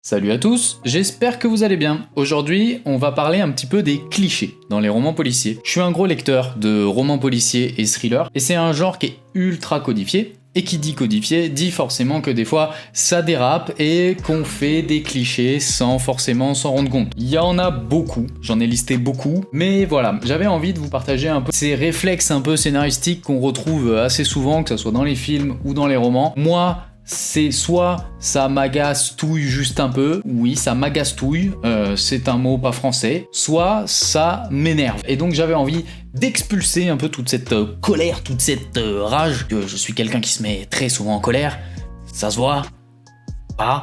Salut à tous, j'espère que vous allez bien. Aujourd'hui, on va parler un petit peu des clichés dans les romans policiers. Je suis un gros lecteur de romans policiers et thrillers, et c'est un genre qui est ultra codifié. Et qui dit codifié, dit forcément que des fois ça dérape et qu'on fait des clichés sans forcément s'en rendre compte. Il y en a beaucoup, j'en ai listé beaucoup, mais voilà, j'avais envie de vous partager un peu ces réflexes un peu scénaristiques qu'on retrouve assez souvent, que ce soit dans les films ou dans les romans. Moi, c'est soit ça m'agastouille juste un peu, oui ça m'agastouille, c'est un mot pas français, soit ça m'énerve. Et donc j'avais envie d'expulser un peu toute cette colère, toute cette rage, que je suis quelqu'un qui se met très souvent en colère, ça se voit.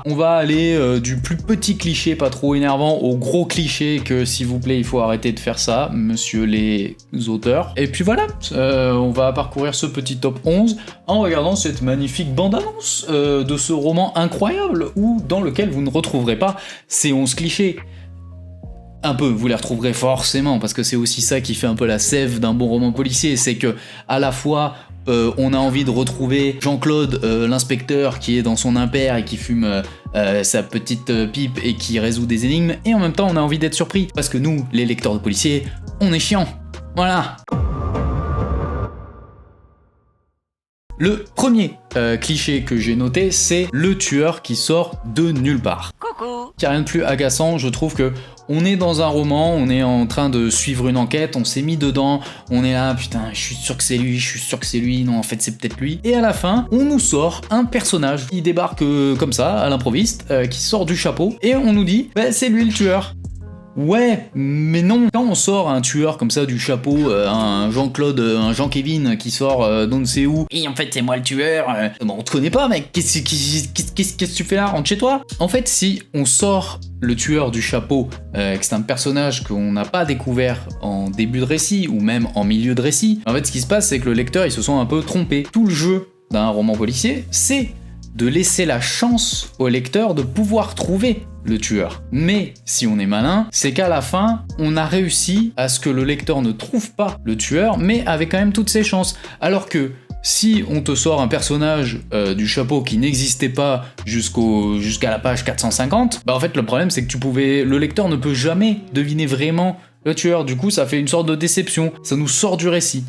On va aller du plus petit cliché pas trop énervant au gros cliché que s'il vous plaît il faut arrêter de faire ça, monsieur les auteurs. Et puis voilà, on va parcourir ce petit top 11 en regardant cette magnifique bande-annonce de ce roman incroyable dans lequel vous ne retrouverez pas ces 11 clichés. Un peu, vous les retrouverez forcément, parce que c'est aussi ça qui fait un peu la sève d'un bon roman policier, c'est que à la fois on a envie de retrouver Jean-Claude, l'inspecteur qui est dans son impair et qui fume sa petite pipe et qui résout des énigmes, et en même temps on a envie d'être surpris, parce que nous, les lecteurs de policiers, on est chiants. Voilà. Le premier cliché que j'ai noté, c'est le tueur qui sort de nulle part. Coucou. Il n'y a rien de plus agaçant, je trouve que on est dans un roman, on est en train de suivre une enquête, on s'est mis dedans, on est là, putain, je suis sûr que c'est lui, je suis sûr que c'est lui, non en fait c'est peut-être lui. Et à la fin, on nous sort un personnage qui débarque comme ça, à l'improviste, qui sort du chapeau, et on nous dit, bah c'est lui le tueur. Ouais, mais non. Quand on sort un tueur comme ça du chapeau, un Jean-Claude, un Jean-Kévin qui sort d'on ne sait où, et en fait c'est moi le tueur, bon, on te connaît pas mec, qu'est-ce que tu fais là, rentre chez toi. En fait, si on sort le tueur du chapeau, que c'est un personnage qu'on n'a pas découvert en début de récit, ou même en milieu de récit, en fait ce qui se passe c'est que le lecteur il se sent un peu trompé. Tout le jeu d'un roman policier, c'est de laisser la chance au lecteur de pouvoir trouver le tueur. Mais si on est malin, c'est qu'à la fin, on a réussi à ce que le lecteur ne trouve pas le tueur, mais avec quand même toutes ses chances. Alors que si on te sort un personnage du chapeau qui n'existait pas jusqu'à la page 450, bah en fait le problème c'est que le lecteur ne peut jamais deviner vraiment le tueur. Du coup ça fait une sorte de déception, ça nous sort du récit.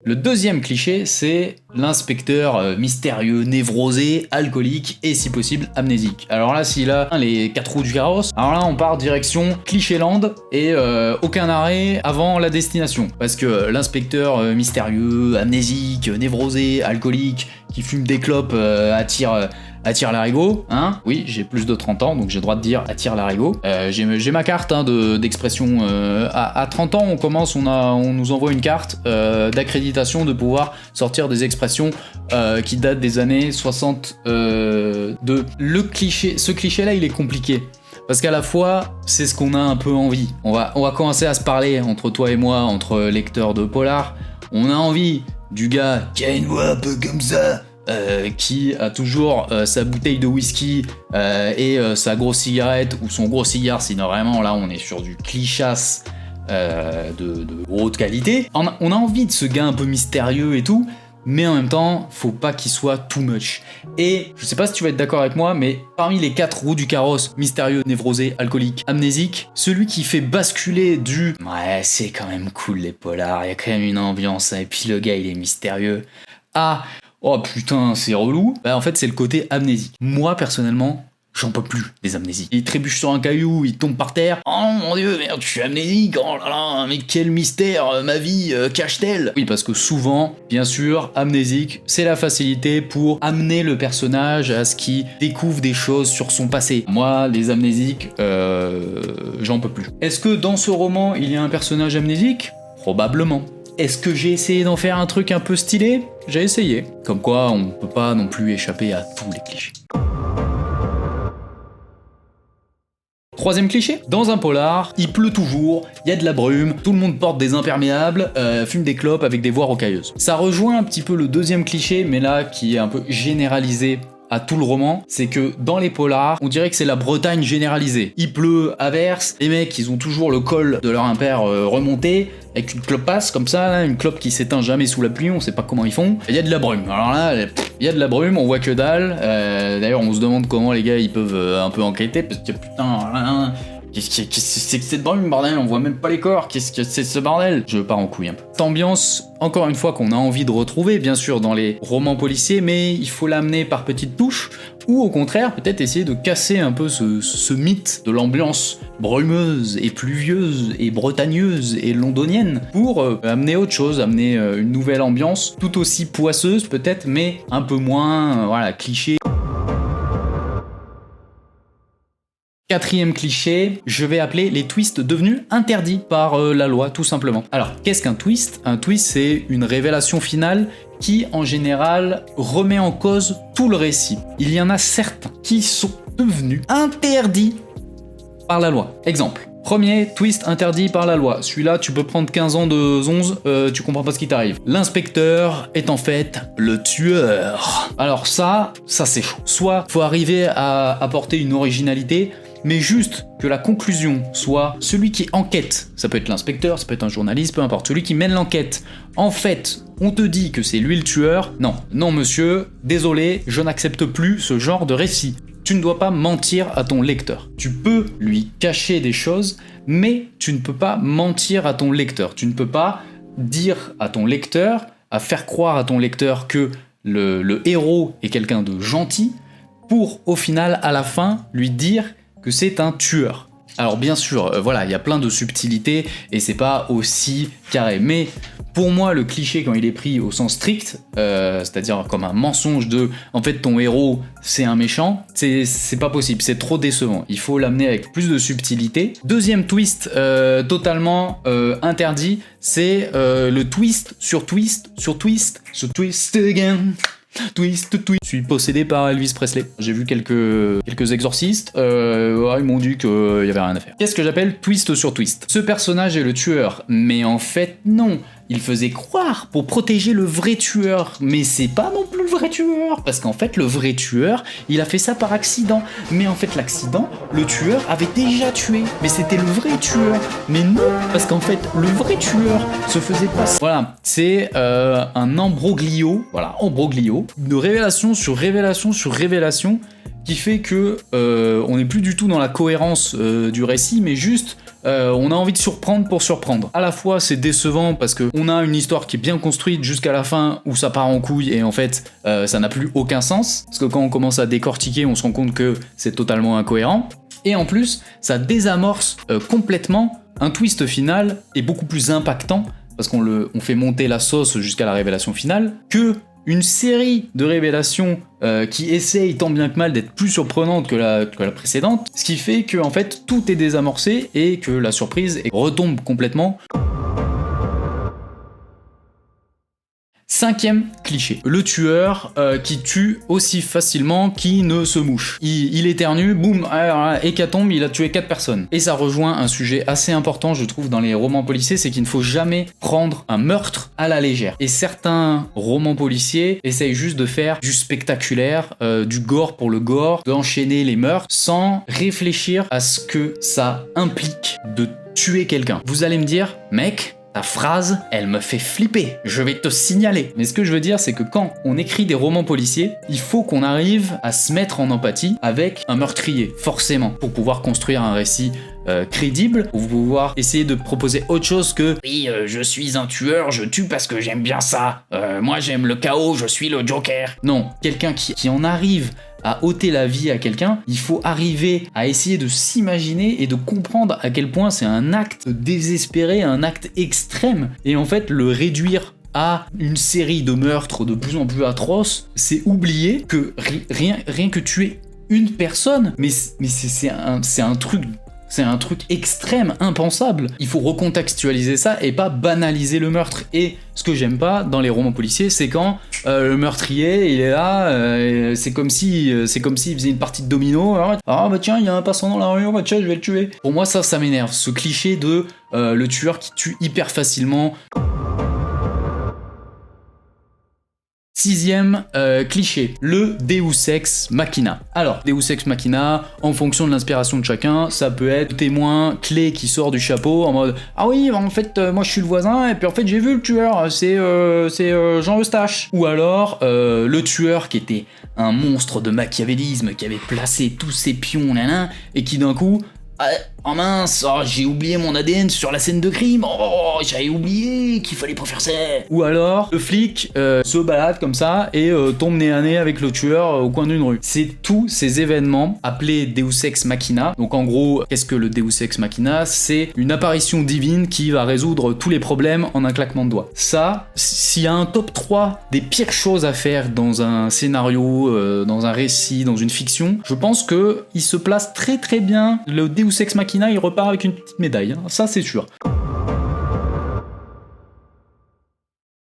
Le deuxième cliché, c'est l'inspecteur mystérieux, névrosé, alcoolique et si possible amnésique. Alors là, s'il a les 4 roues du carrosse, alors là on part direction Clichéland et aucun arrêt avant la destination. Parce que l'inspecteur mystérieux, amnésique, névrosé, alcoolique, qui fume des clopes, attire l'arigot, hein. Oui, j'ai plus de 30 ans, donc j'ai le droit de dire attire l'arigot. J'ai ma carte d'expression. À 30 ans, on nous envoie une carte d'accréditation de pouvoir sortir des expressions qui datent des années 62. Ce cliché-là, il est compliqué. Parce qu'à la fois, c'est ce qu'on a un peu envie. On va commencer à se parler entre toi et moi, entre lecteurs de polar. On a envie du gars qui a une voix un peu comme ça, qui a toujours sa bouteille de whisky et sa grosse cigarette ou son gros cigare, sinon vraiment là on est sur du clichasse de haute qualité. On a envie de ce gars un peu mystérieux et tout, mais en même temps faut pas qu'il soit too much. Et je sais pas si tu vas être d'accord avec moi, mais parmi les 4 roues du carrosse, mystérieux, névrosé, alcoolique, amnésique, celui qui fait basculer ouais c'est quand même cool les polars, il y a quand même une ambiance, et puis le gars il est mystérieux, oh putain, c'est relou. Bah en fait, c'est le côté amnésique. Moi, personnellement, j'en peux plus des amnésiques. Il trébuche sur un caillou, il tombe par terre. Oh mon dieu, merde, je suis amnésique. Oh là là, mais quel mystère ma vie cache-t-elle. Oui, parce que souvent, bien sûr, amnésique, c'est la facilité pour amener le personnage à ce qu'il découvre des choses sur son passé. Moi, les amnésiques, j'en peux plus. Est-ce que dans ce roman, il y a un personnage amnésique ? Probablement. Est-ce que j'ai essayé d'en faire un truc un peu stylé ? J'ai essayé. Comme quoi, on peut pas non plus échapper à tous les clichés. Troisième cliché, dans un polar, il pleut toujours, il y a de la brume, tout le monde porte des imperméables, fume des clopes avec des voix rocailleuses. Ça rejoint un petit peu le deuxième cliché, mais là qui est un peu généralisé à tout le roman, c'est que dans les polars, on dirait que c'est la Bretagne généralisée. Il pleut, averse, les mecs ils ont toujours le col de leur impair remonté, avec une clopasse comme ça, là, une clope qui s'éteint jamais sous la pluie, on sait pas comment ils font. Il y a de la brume. Alors là, il y a de la brume, on voit que dalle. D'ailleurs, on se demande comment les gars ils peuvent un peu enquêter, parce que putain, qu'est-ce que c'est que cette brume, bordel? On voit même pas les corps, qu'est-ce que c'est ce bordel? Je pars en couille un peu. Cette ambiance, encore une fois, qu'on a envie de retrouver, bien sûr, dans les romans policiers, mais il faut l'amener par petites touches, ou au contraire, peut-être essayer de casser un peu ce mythe de l'ambiance brumeuse et pluvieuse et bretagneuse et londonienne, pour amener autre chose, amener une nouvelle ambiance, tout aussi poisseuse peut-être, mais un peu moins, voilà, cliché. Quatrième cliché, je vais appeler les twists devenus interdits par la loi, tout simplement. Alors, qu'est-ce qu'un twist? Un twist, c'est une révélation finale qui, en général, remet en cause tout le récit. Il y en a certains qui sont devenus interdits par la loi. Exemple. Premier twist interdit par la loi. Celui-là, tu peux prendre 15 ans de zonze, tu comprends pas ce qui t'arrive. L'inspecteur est en fait le tueur. Alors ça c'est chaud. Soit faut arriver à apporter une originalité, mais juste que la conclusion soit celui qui enquête, ça peut être l'inspecteur, ça peut être un journaliste, peu importe, celui qui mène l'enquête. En fait, on te dit que c'est lui le tueur. Non, non monsieur, désolé, je n'accepte plus ce genre de récit. Tu ne dois pas mentir à ton lecteur. Tu peux lui cacher des choses, mais tu ne peux pas mentir à ton lecteur. Tu ne peux pas dire à ton lecteur, à faire croire à ton lecteur que le héros est quelqu'un de gentil, pour au final, à la fin, lui dire que c'est un tueur. Alors bien sûr, voilà, il y a plein de subtilités et c'est pas aussi carré. Mais pour moi, le cliché, quand il est pris au sens strict, c'est-à-dire comme un mensonge de « en fait, ton héros, c'est un méchant », c'est pas possible, c'est trop décevant. Il faut l'amener avec plus de subtilité. Deuxième twist totalement interdit, c'est le twist sur twist sur twist, sur twist again. Twist, twist. Je suis possédé par Elvis Presley. J'ai vu quelques exorcistes. Ils m'ont dit qu'il y avait rien à faire. Qu'est-ce que j'appelle twist sur twist? Ce personnage est le tueur, mais en fait non. Il faisait croire pour protéger le vrai tueur, mais c'est pas non plus le vrai tueur, parce qu'en fait le vrai tueur, il a fait ça par accident, mais en fait l'accident, le tueur avait déjà tué, mais c'était le vrai tueur, mais non, parce qu'en fait le vrai tueur se faisait passer. Voilà, c'est un embroglio, de révélation sur révélation sur révélation, qui fait que on n'est plus du tout dans la cohérence du récit, mais juste on a envie de surprendre pour surprendre. À la fois c'est décevant parce que on a une histoire qui est bien construite jusqu'à la fin où ça part en couille et en fait ça n'a plus aucun sens, parce que quand on commence à décortiquer on se rend compte que c'est totalement incohérent, et en plus ça désamorce complètement un twist final et beaucoup plus impactant parce qu'on fait monter la sauce jusqu'à la révélation finale, que une série de révélations qui essayent tant bien que mal d'être plus surprenantes que la précédente, ce qui fait que en fait tout est désamorcé et que la surprise retombe complètement. Cinquième cliché, le tueur qui tue aussi facilement qu'il ne se mouche. Il éternue, boum, hécatombe, il a tué 4 personnes. Et ça rejoint un sujet assez important, je trouve, dans les romans policiers, c'est qu'il ne faut jamais prendre un meurtre à la légère. Et certains romans policiers essayent juste de faire du spectaculaire, du gore pour le gore, d'enchaîner les meurtres, sans réfléchir à ce que ça implique de tuer quelqu'un. Vous allez me dire, mec, ta phrase, elle me fait flipper, je vais te signaler. Mais ce que je veux dire, c'est que quand on écrit des romans policiers, il faut qu'on arrive à se mettre en empathie avec un meurtrier, forcément, pour pouvoir construire un récit crédible, pour pouvoir essayer de proposer autre chose que « Oui, je suis un tueur, je tue parce que j'aime bien ça, moi j'aime le chaos, je suis le Joker ». Non, quelqu'un qui en arrive à ôter la vie à quelqu'un, il faut arriver à essayer de s'imaginer et de comprendre à quel point c'est un acte désespéré, un acte extrême, et en fait le réduire à une série de meurtres de plus en plus atroces, c'est oublier que rien que tuer une personne, mais c'est un truc... C'est un truc extrême, impensable. Il faut recontextualiser ça et pas banaliser le meurtre. Et ce que j'aime pas dans les romans policiers, c'est quand le meurtrier, il est là, c'est comme s'il faisait une partie de domino. Ah bah tiens, il y a un passant dans la rue, bah tiens, je vais le tuer. Pour moi, ça m'énerve. Ce cliché de le tueur qui tue hyper facilement. Sixième cliché, le Deus Ex Machina. Alors, Deus Ex Machina, en fonction de l'inspiration de chacun, ça peut être témoin clé qui sort du chapeau en mode « Ah oui, en fait, moi je suis le voisin, et puis en fait j'ai vu le tueur, c'est Jean Eustache. » Ou alors, le tueur qui était un monstre de machiavélisme, qui avait placé tous ses pions, et qui d'un coup... Oh mince, oh, j'ai oublié mon ADN sur la scène de crime, oh j'avais oublié qu'il fallait pas faire ça. Ou alors le flic se balade comme ça et tombe nez à nez avec le tueur au coin d'une rue. C'est tous ces événements appelés Deus Ex Machina. Donc en gros, qu'est-ce que le Deus Ex Machina? C'est une apparition divine qui va résoudre tous les problèmes en un claquement de doigts. Ça, s'il y a un top 3 des pires choses à faire dans un scénario, dans un récit, dans une fiction, je pense que il se place très très bien. Le Deus Ex Machina, il repart avec une petite médaille, hein. Ça c'est sûr.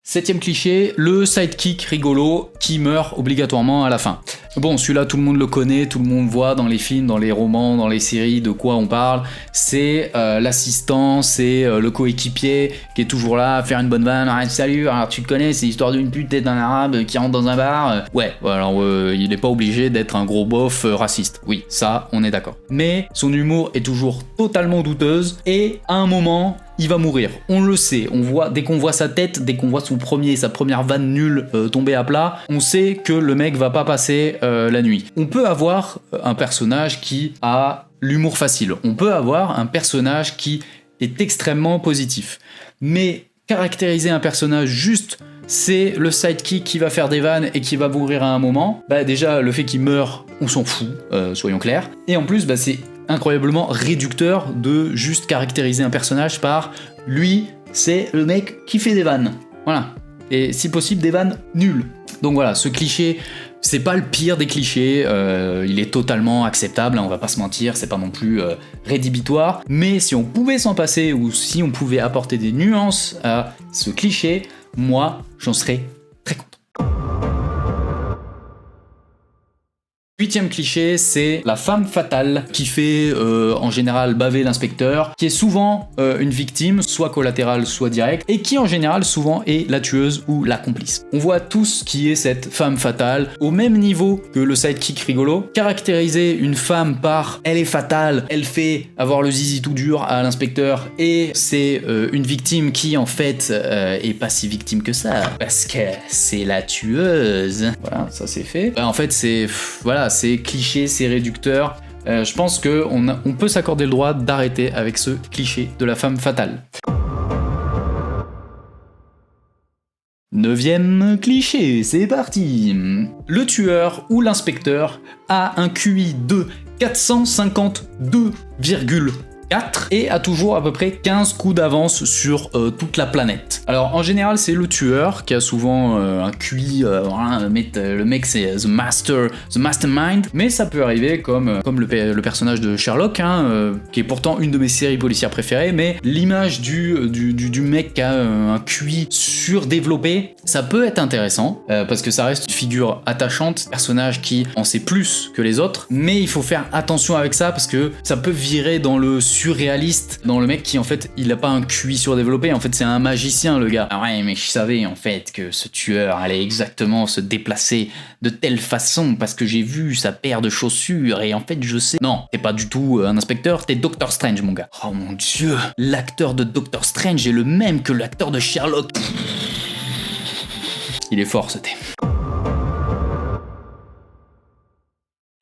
Septième cliché, le sidekick rigolo qui meurt obligatoirement à la fin. Bon, celui-là, tout le monde le connaît, tout le monde voit dans les films, dans les romans, dans les séries de quoi on parle. C'est l'assistant, c'est le coéquipier qui est toujours là à faire une bonne vanne. Ah, salut, alors tu te connais, c'est l'histoire d'une pute et d'un arabe qui rentre dans un bar. Ouais, alors il n'est pas obligé d'être un gros bof raciste. Oui, ça, on est d'accord. Mais son humour est toujours totalement douteuse et à un moment... il va mourir, on le sait, on voit, dès qu'on voit sa tête, dès qu'on voit sa première vanne nulle tomber à plat, on sait que le mec va pas passer la nuit. On peut avoir un personnage qui a l'humour facile, on peut avoir un personnage qui est extrêmement positif, mais caractériser un personnage juste, c'est le sidekick qui va faire des vannes et qui va mourir à un moment, bah déjà le fait qu'il meure, on s'en fout, soyons clairs, et en plus bah c'est incroyablement réducteur de juste caractériser un personnage par lui, c'est le mec qui fait des vannes. Voilà. Et si possible, des vannes nulles. Donc voilà, ce cliché, c'est pas le pire des clichés, il est totalement acceptable, hein, on va pas se mentir, c'est pas non plus rédhibitoire, mais si on pouvait s'en passer ou si on pouvait apporter des nuances à ce cliché, moi, j'en serais très content. Huitième cliché, c'est la femme fatale qui fait en général baver l'inspecteur, qui est souvent une victime, soit collatérale, soit directe, et qui en général souvent est la tueuse ou la complice. On voit tous qui est cette femme fatale, au même niveau que le sidekick rigolo. Caractériser une femme par « elle est fatale, elle fait avoir le zizi tout dur à l'inspecteur » et c'est une victime qui en fait est pas si victime que ça, parce que c'est la tueuse. Voilà, ça c'est fait. En fait c'est... voilà, c'est cliché, c'est réducteur. Je pense qu'on peut s'accorder le droit d'arrêter avec ce cliché de la femme fatale. Neuvième cliché, c'est parti. Le tueur ou l'inspecteur a un QI de 452,4 et a toujours à peu près 15 coups d'avance sur toute la planète. Alors en général c'est le tueur qui a souvent un QI, le mec c'est the mastermind, mais ça peut arriver comme le personnage de Sherlock, qui est pourtant une de mes séries policières préférées, mais l'image du mec qui a un QI surdéveloppé, ça peut être intéressant, parce que ça reste une figure attachante, personnage qui en sait plus que les autres, mais il faut faire attention avec ça parce que ça peut virer dans le surréaliste, dans le mec qui en fait il a pas un QI surdéveloppé, en fait c'est un magicien le gars. Ah ouais, mais je savais en fait que ce tueur allait exactement se déplacer de telle façon parce que j'ai vu sa paire de chaussures et en fait je sais. Non, t'es pas du tout un inspecteur, t'es Doctor Strange mon gars. Oh mon dieu, l'acteur de Doctor Strange est le même que l'acteur de Sherlock. Il est fort ce thé.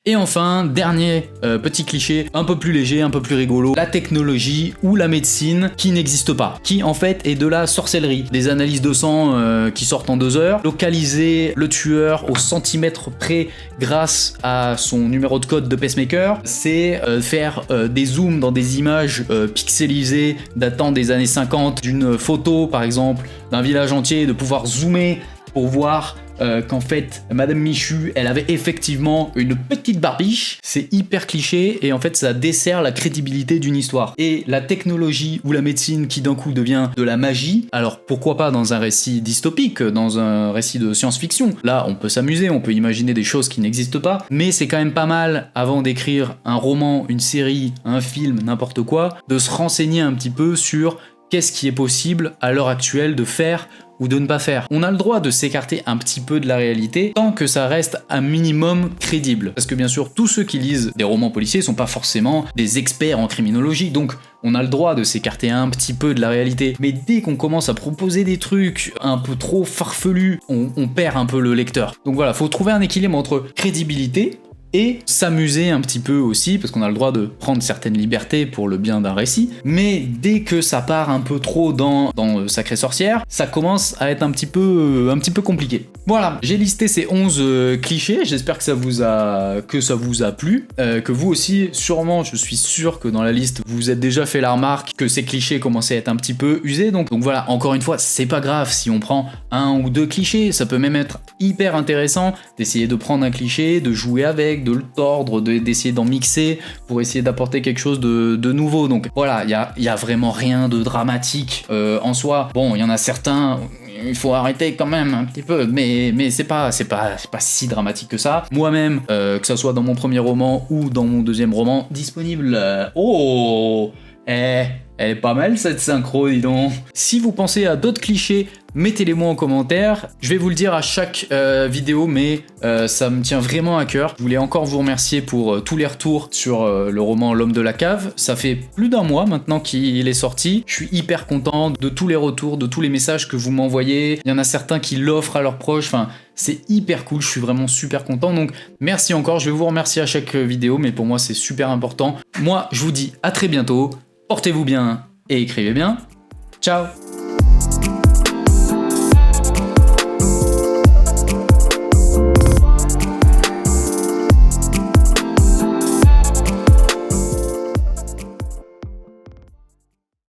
Et enfin, dernier petit cliché, un peu plus léger, un peu plus rigolo, la technologie ou la médecine qui n'existe pas, qui en fait est de la sorcellerie. Des analyses de sang qui sortent en 2 heures, localiser le tueur au centimètre près grâce à son numéro de code de pacemaker, c'est faire des zooms dans des images pixelisées datant des années 50, d'une photo par exemple, d'un village entier, de pouvoir zoomer pour voir qu'en fait Madame Michu elle avait effectivement une petite barbiche. C'est hyper cliché et en fait ça dessert la crédibilité d'une histoire. Et la technologie ou la médecine qui d'un coup devient de la magie, alors pourquoi pas dans un récit dystopique, dans un récit de science-fiction. Là on peut s'amuser, on peut imaginer des choses qui n'existent pas, mais c'est quand même pas mal avant d'écrire un roman, une série, un film, n'importe quoi, de se renseigner un petit peu sur qu'est-ce qui est possible à l'heure actuelle de faire ou de ne pas faire. On a le droit de s'écarter un petit peu de la réalité tant que ça reste un minimum crédible. Parce que bien sûr, tous ceux qui lisent des romans policiers sont pas forcément des experts en criminologie, donc on a le droit de s'écarter un petit peu de la réalité. Mais dès qu'on commence à proposer des trucs un peu trop farfelus, on perd un peu le lecteur. Donc voilà, faut trouver un équilibre entre crédibilité et s'amuser un petit peu aussi, parce qu'on a le droit de prendre certaines libertés pour le bien d'un récit, mais dès que ça part un peu trop dans Sacrée Sorcière, ça commence à être un petit peu compliqué. Voilà, j'ai listé ces 11 clichés, j'espère que ça vous a plu, que vous aussi, sûrement, je suis sûr que dans la liste, vous vous êtes déjà fait la remarque que ces clichés commençaient à être un petit peu usés, donc voilà, encore une fois, c'est pas grave si on prend 1 ou 2 clichés, ça peut même être hyper intéressant d'essayer de prendre un cliché, de jouer avec, de le tordre, d'essayer d'en mixer pour essayer d'apporter quelque chose de nouveau. Donc voilà, il y a vraiment rien de dramatique en soi. Bon, il y en a certains, il faut arrêter quand même un petit peu, mais c'est pas si dramatique que ça. Moi-même, que ça soit dans mon premier roman ou dans mon deuxième roman, disponible. Elle est pas mal cette synchro, dis donc. Si vous pensez à d'autres clichés, mettez-les-moi en commentaire. Je vais vous le dire à chaque vidéo, mais ça me tient vraiment à cœur. Je voulais encore vous remercier pour tous les retours sur le roman L'Homme de la Cave. Ça fait plus d'1 mois maintenant qu'il est sorti. Je suis hyper content de tous les retours, de tous les messages que vous m'envoyez. Il y en a certains qui l'offrent à leurs proches. Enfin, c'est hyper cool. Je suis vraiment super content. Donc, merci encore. Je vais vous remercier à chaque vidéo, mais pour moi, c'est super important. Moi, je vous dis à très bientôt. Portez-vous bien et écrivez bien. Ciao!